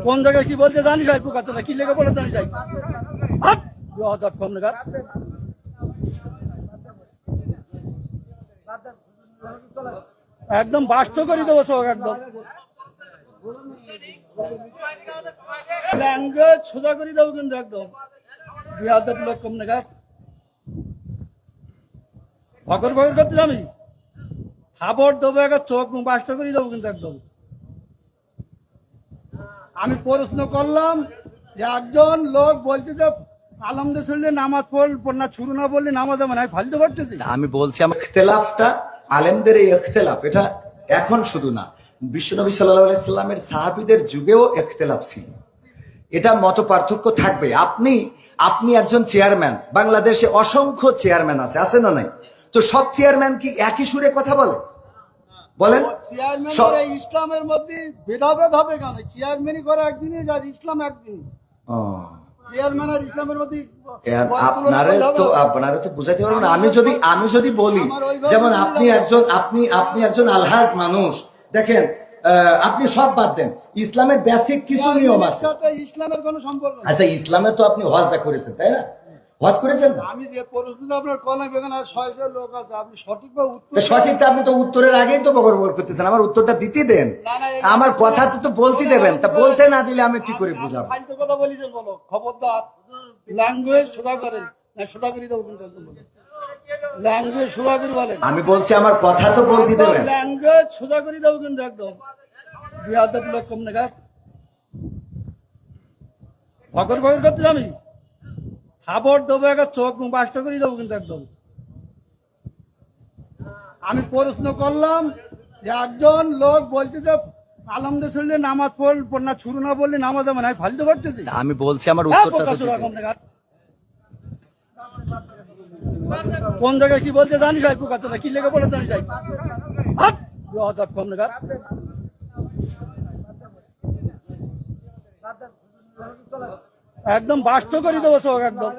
কোন জায়গায় কি বলতে জানি যাই পোকাতলা কি লেগে পড়ে জানি যাই একদম বাস্ত করে দেবো সব একদম ল্যাঙ্গুয়েজ সোজা করে দেবো কিন্তু একদম বিহাদের লোক কম নাগাদ ভগর ভগর করতে আমি খাবার দেবো একটা চোখ বাস্ত করে দেবো কিন্তু একদম আমি প্রশ্ন করলাম যে একজন লোক বলছে যে আলহামদুলিল্লাহ নামাজ পড় না শুরু না বললে নামাজ আমি ফালতে পারতেছি আমি বলছি আমার ইখতিলাফটা আলেমদের এই ইখতিলাফ এটা এখন শুধু না বিশ্বনবী সাল্লাল্লাহু আলাইহি সাল্লামের সাহাবীদের যুগেও ইখতিলাফ ছিল এটা মত পার্থক্য থাকবে আপনি একজন চেয়ারম্যান বাংলাদেশে অসংখ্য চেয়ারম্যান আছে না নাই তো সব চেয়ারম্যান কি একই সুরে কথা বলে বলেন চেয়ারম্যান ইসলামের মধ্যে ভেদাভেদ হবে কেন চেয়ারম্যানই করে একদিনই ইসলাম একদিন চেয়ারম্যান আর ইসলামের মধ্যে আপনারা তো বুঝাইতে পারবেন না আমি যদি বলি যেমন আপনি একজন আলহাজ মানুষ দেখেন আপনি সব বাদ দেন ইসলামের বেসিক কিছু নিয়ম আছে ইসলামের কোনো সম্পর্ক আচ্ছা ইসলামের তো আপনি হজটা করেছেন তাই না হজ করেছেন না আমি যে প্রশ্নটা আপনার কলাম এখানে 600 লোক আছে আপনি সঠিকভাবে উত্তর সঠিকটা আপনি তো উত্তরের আগেই তো বগর করতেছেন আমার উত্তরটা দিতে দেন আমার কথা তো বলতে দেবেন তা বলতে না দিলে আমি কি করে বুঝাবো ফালতু কথা বলিছেন বলো খবরদার ল্যাঙ্গুয়েজ সোজা করেন না সোজা করে দেবো কিন্তু ল্যাঙ্গুয়েজ সোজা করে বলেন আমি বলছি আমার কথা তো বলতে দেবেন ল্যাঙ্গুয়েজ সোজা করে দেবো কিন্তু একদম বিহাদের লোক কম নাগাদ ভগর ভগর করতে আমি খাবার দেবো একটা চোখ বাস্ত করে দেবো কিন্তু একদম আমি প্রশ্ন করলাম যে একজন লোক বলছে যে আলহামদুলিল্লাহ নামাজ পড় না শুরু না বললে নামাজ আমি ফালতে পারতেছি আমি বলছি আমার উত্তরটা কোন জায়গায় কি বলতে জানি যাই পোকাতলা কি লেগে পড়ে জানি যাই কম নাগাদ একদম বাস্ত করে দেবো সব একদম